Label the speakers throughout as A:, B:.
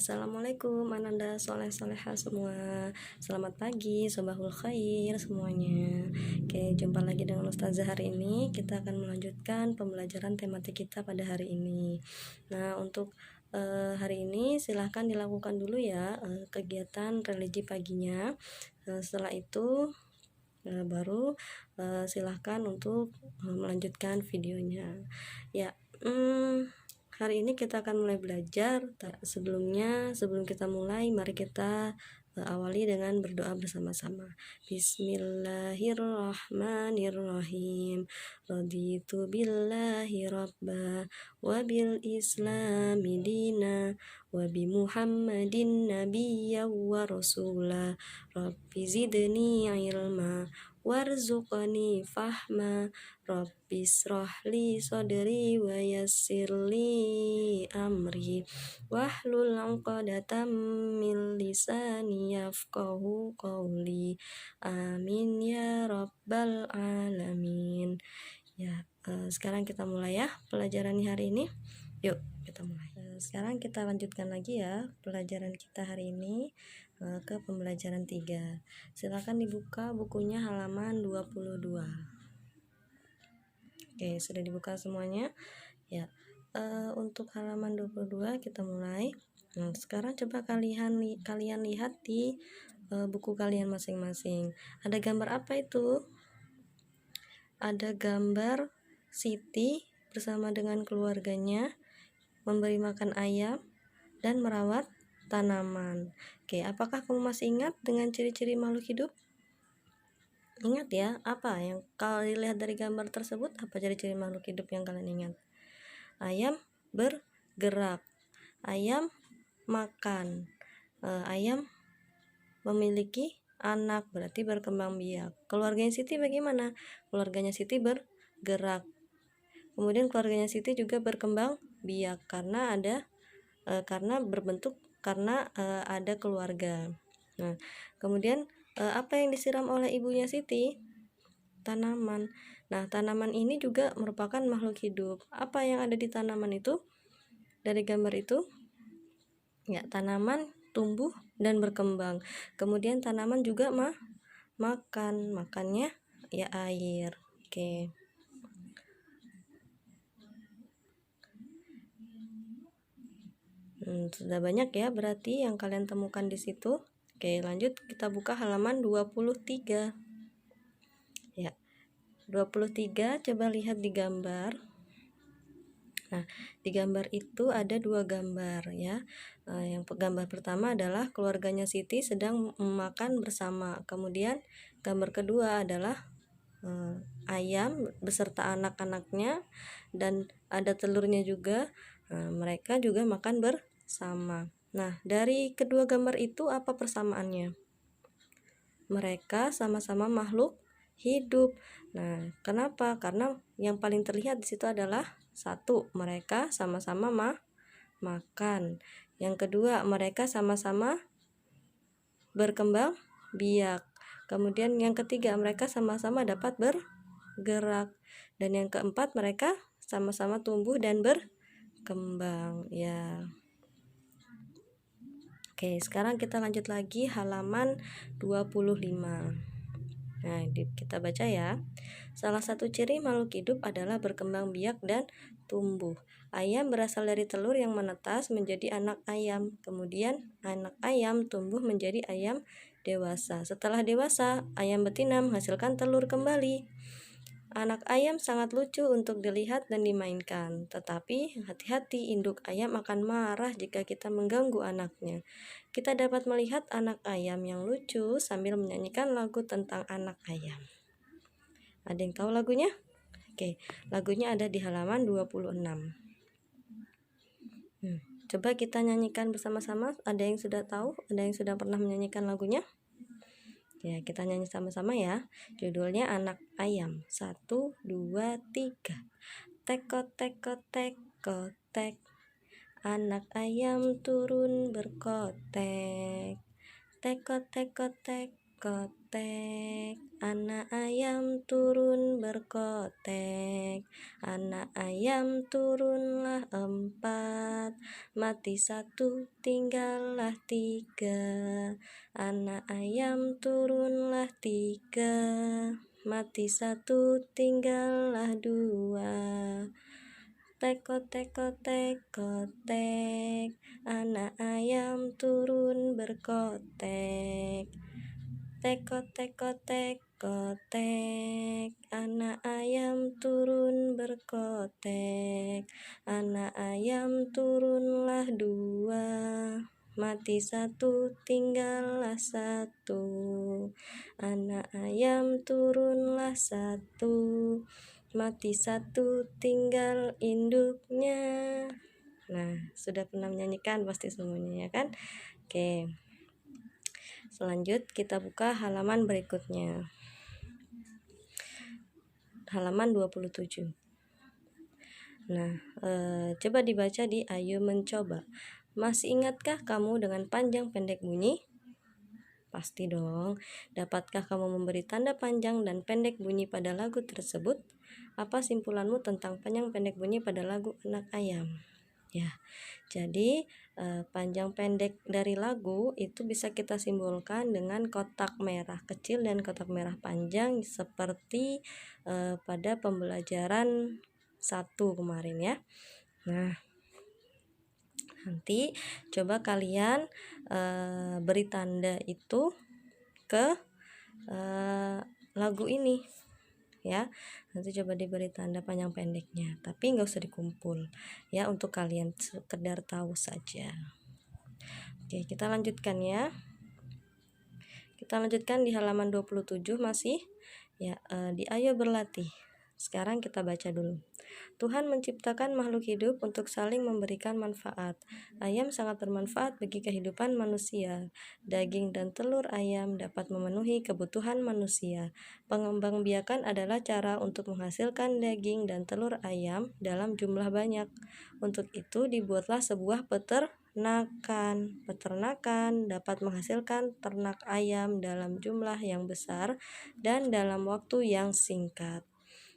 A: Assalamualaikum Ananda soleh-soleha semua. Selamat pagi, sobahul khair semuanya. Oke, jumpa lagi dengan Ustazah hari ini. Kita akan melanjutkan pembelajaran tematik kita pada hari ini. Nah, untuk hari ini silahkan dilakukan dulu ya kegiatan religi paginya. Setelah itu baru silahkan untuk melanjutkan videonya ya. Hari ini kita akan mulai belajar. Sebelum kita mulai, mari kita awali dengan berdoa bersama-sama. Bismillahirrahmanirrahim. Raditu billahi rabba wa bil islami dina wa bi Muhammadin nabiyya wa rasula. Rabbi zidni ilma warzuqni fahma. Rabbi shrahli sadri wa yassirli amri wahlul 'uqdatam min lisani yafqahu qawli. Amin ya rabbal alamin. Ya, sekarang kita mulai ya pelajaran hari ini. Yuk, kita mulai. Sekarang kita lanjutkan lagi ya pelajaran kita hari ini ke pembelajaran 3. Silakan dibuka bukunya halaman 22. Oke, sudah dibuka semuanya ya. Untuk halaman 22 kita mulai. Nah, sekarang coba kalian lihat di buku kalian masing-masing. Ada gambar apa itu? Ada gambar Siti bersama dengan keluarganya memberi makan ayam dan merawat tanaman. Oke, apakah kamu masih ingat dengan ciri-ciri makhluk hidup? Ingat ya, apa yang kalau dilihat dari gambar tersebut, apa ciri-ciri makhluk hidup yang kalian ingat? Ayam bergerak, ayam makan, ayam memiliki anak, berarti berkembang biak. Keluarganya Siti bagaimana? Keluarganya Siti bergerak. Kemudian keluarganya Siti juga berkembang biak karena ada ada keluarga. Nah, kemudian apa yang disiram oleh ibunya Siti? Tanaman. Nah, tanaman ini juga merupakan makhluk hidup. Apa yang ada di tanaman itu? Dari gambar itu, ya, tanaman tumbuh dan berkembang. Kemudian tanaman juga makannya ya air. Oke. Sudah banyak ya berarti yang kalian temukan di situ. Oke, lanjut kita buka halaman 23. Ya. 23 coba lihat di gambar. Nah, di gambar itu ada dua gambar ya. Yang gambar pertama adalah keluarganya Siti sedang makan bersama. Kemudian gambar kedua adalah ayam beserta anak-anaknya dan ada telurnya juga. Mereka juga makan bersama. Nah, dari kedua gambar itu apa persamaannya? Mereka sama-sama makhluk hidup. Nah, kenapa? Karena yang paling terlihat di situ adalah satu, mereka sama-sama makan. Yang kedua, mereka sama-sama berkembang biak. Kemudian yang ketiga, mereka sama-sama dapat bergerak. Dan yang keempat, mereka sama-sama tumbuh dan berkembang ya. Oke, sekarang kita lanjut lagi halaman 25. Nah, kita baca ya. Salah satu ciri makhluk hidup adalah berkembang biak dan tumbuh. Ayam berasal dari telur yang menetas menjadi anak ayam. Kemudian anak ayam tumbuh menjadi ayam dewasa. Setelah dewasa, ayam betina menghasilkan telur kembali. Anak ayam sangat lucu untuk dilihat dan dimainkan. Tetapi hati-hati, induk ayam akan marah jika kita mengganggu anaknya. Kita dapat melihat anak ayam yang lucu sambil menyanyikan lagu tentang anak ayam. Ada yang tahu lagunya? Oke, lagunya ada di halaman 26. Coba kita nyanyikan bersama-sama. Ada yang sudah tahu? Ada yang sudah pernah menyanyikan lagunya? Ya, kita nyanyi sama-sama ya. Judulnya Anak Ayam. 1, 2, 3. Teko teko teko tek. Anak ayam turun berkotek. Teko teko teko kotek, anak ayam turun berkotek. Anak ayam turunlah 4, mati 1, tinggallah 3. Anak ayam turunlah 3, mati 1, tinggallah 2. Teko teko teko tek, anak ayam turun berkotek. Teko teko teko tek, anak ayam turun berkotek. Anak ayam turunlah 2, mati 1, tinggallah 1. Anak ayam turunlah 1, mati 1, tinggal induknya. Nah, sudah pernah menyanyikan pasti semuanya ya kan? Oke. Selanjut kita buka halaman berikutnya. Halaman 27. Nah, coba dibaca di Ayo Mencoba. Masih ingatkah kamu dengan panjang pendek bunyi? Pasti dong. Dapatkah kamu memberi tanda panjang dan pendek bunyi pada lagu tersebut? Apa simpulanmu tentang panjang pendek bunyi pada lagu Anak Ayam? Ya, jadi panjang pendek dari lagu itu bisa kita simbolkan dengan kotak merah kecil dan kotak merah panjang seperti pada pembelajaran 1 kemarin ya. Nah, nanti coba kalian beri tanda itu ke lagu ini ya. Nanti coba diberi tanda panjang pendeknya, tapi nggak usah dikumpul ya, untuk kalian sekedar tahu saja. Oke, kita lanjutkan ya. Kita lanjutkan di halaman 27 masih ya, di Ayo Berlatih. Sekarang kita baca dulu. Tuhan menciptakan makhluk hidup untuk saling memberikan manfaat. Ayam sangat bermanfaat bagi kehidupan manusia. Daging dan telur ayam dapat memenuhi kebutuhan manusia. Pengembangbiakan adalah cara untuk menghasilkan daging dan telur ayam dalam jumlah banyak. Untuk itu dibuatlah sebuah peternakan. Peternakan dapat menghasilkan ternak ayam dalam jumlah yang besar dan dalam waktu yang singkat.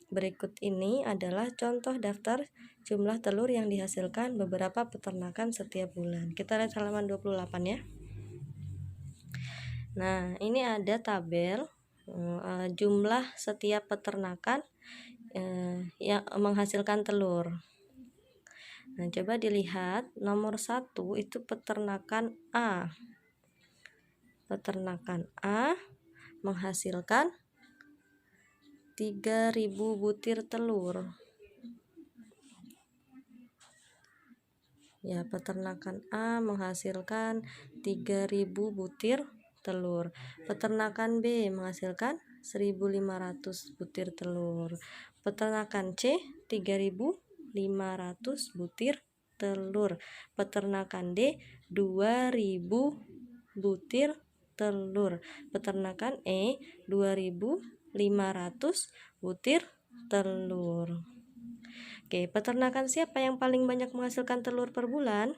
A: Berikut ini adalah contoh daftar jumlah telur yang dihasilkan beberapa peternakan setiap bulan. Kita lihat halaman 28 ya. Nah, ini ada tabel jumlah setiap peternakan yang menghasilkan telur. Nah, coba dilihat nomor 1 itu peternakan A. Peternakan A menghasilkan 3.000 butir telur. Ya, peternakan A menghasilkan 3.000 butir telur. Peternakan B menghasilkan 1.500 butir telur. Peternakan C 3.500 butir telur. Peternakan D 2.000 butir telur. Peternakan E 2.500 butir telur. Oke, peternakan siapa yang paling banyak menghasilkan telur per bulan?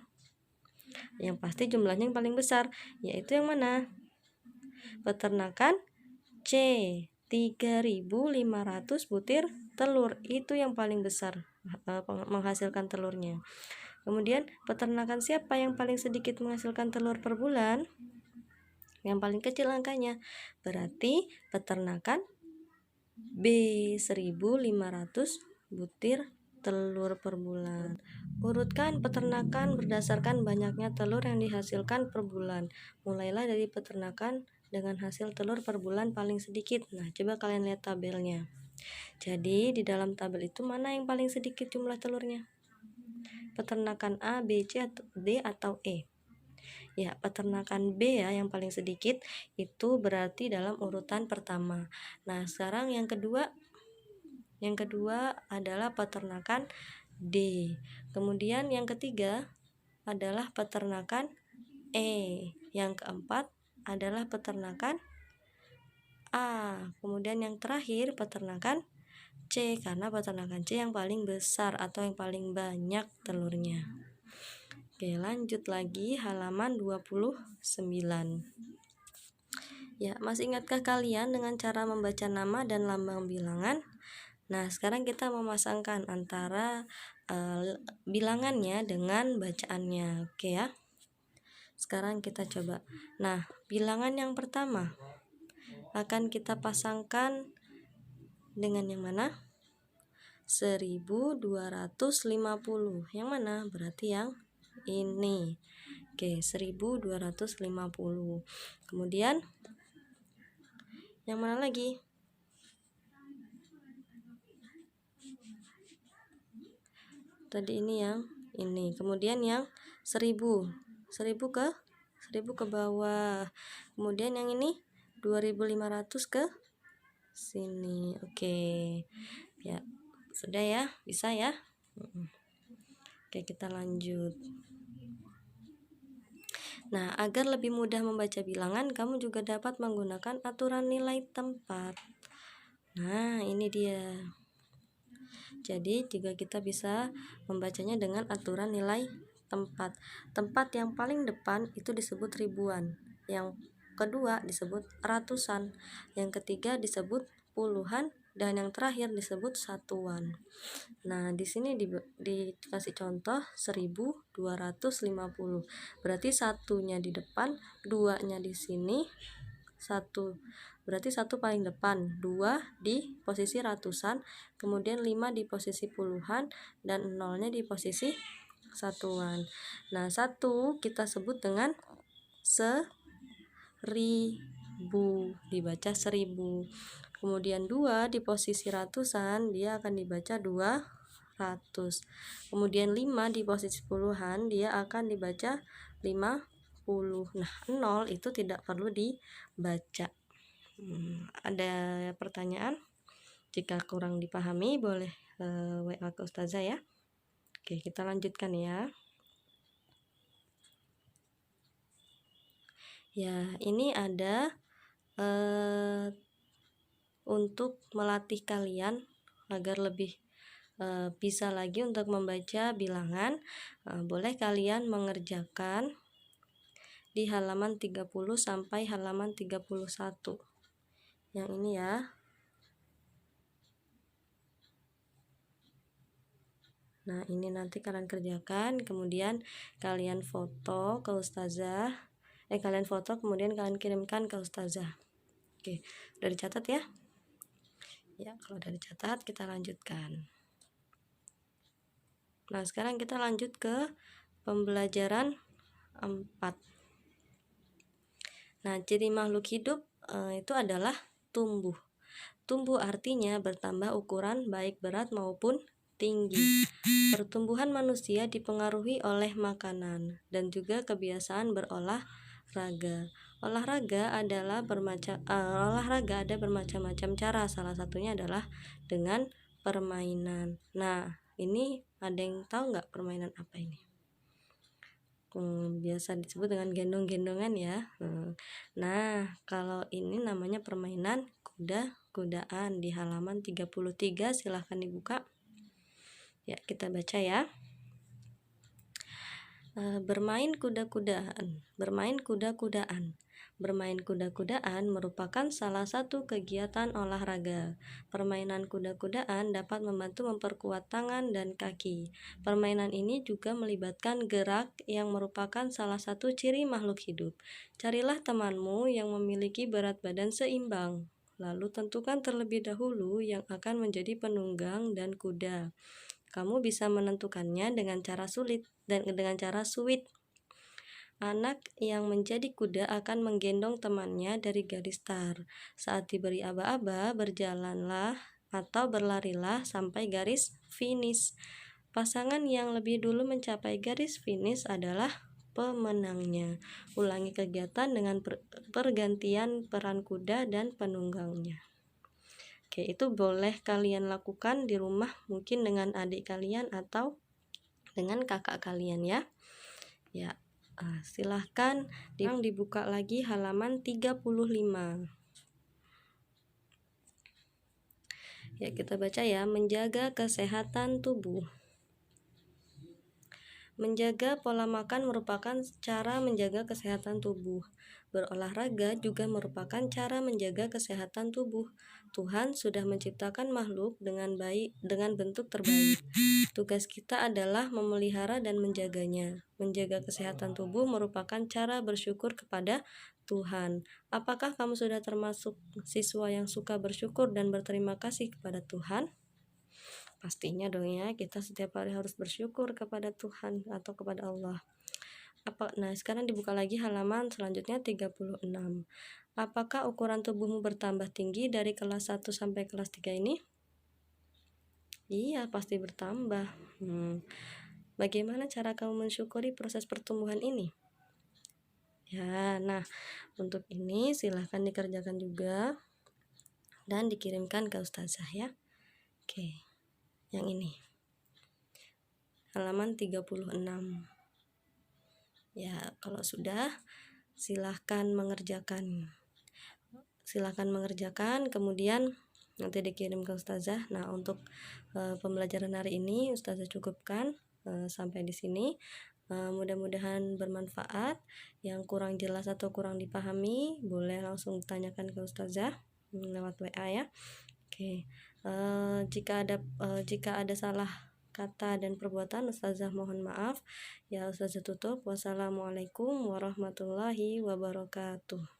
A: Yang pasti jumlahnya yang paling besar, yaitu yang mana? Peternakan C, 3.500 butir telur. Itu yang paling besar menghasilkan telurnya. Kemudian peternakan siapa yang paling sedikit menghasilkan telur per bulan? Yang paling kecil angkanya. Berarti peternakan B, 1.500 butir telur per bulan. Urutkan peternakan berdasarkan banyaknya telur yang dihasilkan per bulan. Mulailah dari peternakan dengan hasil telur per bulan paling sedikit. Nah, coba kalian lihat tabelnya. Jadi di dalam tabel itu mana yang paling sedikit jumlah telurnya? Peternakan A, B, C, D atau E? Ya, peternakan B ya yang paling sedikit, itu berarti dalam urutan pertama. Nah, sekarang yang kedua adalah peternakan D. Kemudian yang ketiga adalah peternakan E. Yang keempat adalah peternakan A. Kemudian yang terakhir peternakan C, karena peternakan C yang paling besar atau yang paling banyak telurnya. Oke, lanjut lagi halaman 29. Ya, masih ingatkah kalian dengan cara membaca nama dan lambang bilangan? Nah, sekarang kita memasangkan antara bilangannya dengan bacaannya. Oke ya. Sekarang kita coba. Nah, bilangan yang pertama akan kita pasangkan dengan yang mana? 1250. Yang mana? Berarti yang ini. Oke, 1250. Kemudian yang mana lagi? Tadi ini yang ini. Kemudian yang 1000. 1000 ke bawah. Kemudian yang ini 2500 ke sini. Oke. Ya, sudah ya? Bisa ya? Oke, kita lanjut. Nah, agar lebih mudah membaca bilangan, kamu juga dapat menggunakan aturan nilai tempat. Nah, ini dia. Jadi, juga kita bisa membacanya dengan aturan nilai tempat. Tempat yang paling depan itu disebut ribuan. Yang kedua disebut ratusan. Yang ketiga disebut puluhan. Dan yang terakhir disebut satuan. Nah, di sini dikasih contoh 1250. Berarti satunya di depan, duanya di sini, satu. Berarti satu paling depan, 2 di posisi ratusan, kemudian 5 di posisi puluhan, dan 0-nya di posisi satuan. Nah, 1 kita sebut dengan 1000, dibaca 1000. Kemudian 2 di posisi ratusan, dia akan dibaca 200. Kemudian 5 di posisi puluhan, dia akan dibaca 50. Nah, 0 itu tidak perlu dibaca. Ada pertanyaan? Jika kurang dipahami boleh WA ke Ustazah ya. Oke, kita lanjutkan ya. Ya, ini ada untuk melatih kalian agar lebih bisa lagi untuk membaca bilangan. Boleh kalian mengerjakan di halaman 30 sampai halaman 31. Yang ini ya. Nah, ini nanti kalian kerjakan, kemudian kalian foto ke Ustazah. Kalian foto kemudian kalian kirimkan ke Ustazah. Oke, udah dicatat ya? Ya, kalau udah dicatat kita lanjutkan. Nah, sekarang kita lanjut ke pembelajaran 4. Nah, ciri makhluk hidup itu adalah tumbuh. Tumbuh artinya bertambah ukuran baik berat maupun tinggi. Pertumbuhan manusia dipengaruhi oleh makanan dan juga kebiasaan berolahraga. Olahraga ada bermacam-macam cara. Salah satunya adalah dengan permainan. Nah, ini ada yang tahu nggak permainan apa ini? Biasa disebut dengan gendong-gendongan ya. Nah, kalau ini namanya permainan kuda-kudaan di halaman 33. Silahkan dibuka. Ya, kita baca ya. Bermain kuda-kudaan. Bermain kuda-kudaan. Bermain kuda-kudaan merupakan salah satu kegiatan olahraga. Permainan kuda-kudaan dapat membantu memperkuat tangan dan kaki. Permainan ini juga melibatkan gerak yang merupakan salah satu ciri makhluk hidup. Carilah temanmu yang memiliki berat badan seimbang. Lalu tentukan terlebih dahulu yang akan menjadi penunggang dan kuda. Kamu bisa menentukannya dengan cara sulit dan dengan cara suit. Anak yang menjadi kuda akan menggendong temannya dari garis start. Saat diberi aba-aba, berjalanlah atau berlarilah sampai garis finish. Pasangan yang lebih dulu mencapai garis finish adalah pemenangnya. Ulangi kegiatan dengan pergantian peran kuda dan penunggangnya. Oke, itu boleh kalian lakukan di rumah, mungkin dengan adik kalian atau dengan kakak kalian ya. Ya, silahkan dibuka lagi halaman 35. Ya, kita baca ya. Menjaga kesehatan tubuh. Menjaga pola makan merupakan cara menjaga kesehatan tubuh. Berolahraga juga merupakan cara menjaga kesehatan tubuh. Tuhan sudah menciptakan makhluk dengan baik, dengan bentuk terbaik. Tugas kita adalah memelihara dan menjaganya. Menjaga kesehatan tubuh merupakan cara bersyukur kepada Tuhan. Apakah kamu sudah termasuk siswa yang suka bersyukur dan berterima kasih kepada Tuhan? Pastinya dong ya, kita setiap hari harus bersyukur kepada Tuhan atau kepada Allah. Nah, sekarang dibuka lagi halaman selanjutnya 36. Apakah ukuran tubuhmu bertambah tinggi dari kelas 1 sampai kelas 3 ini? Iya, pasti bertambah. Bagaimana cara kamu mensyukuri proses pertumbuhan ini? Ya, nah, untuk ini silahkan dikerjakan juga dan dikirimkan ke ustazah ya. Oke, yang ini halaman 36. Ya, kalau sudah silahkan mengerjakan kemudian nanti dikirim ke ustazah. Nah, untuk pembelajaran hari ini ustazah cukupkan sampai di sini. Mudah-mudahan bermanfaat. Yang kurang jelas atau kurang dipahami boleh langsung tanyakan ke ustazah lewat WA ya. Oke. Jika ada salah kata dan perbuatan, ustazah mohon maaf. Ya, ustazah tutup. Wassalamualaikum warahmatullahi wabarakatuh.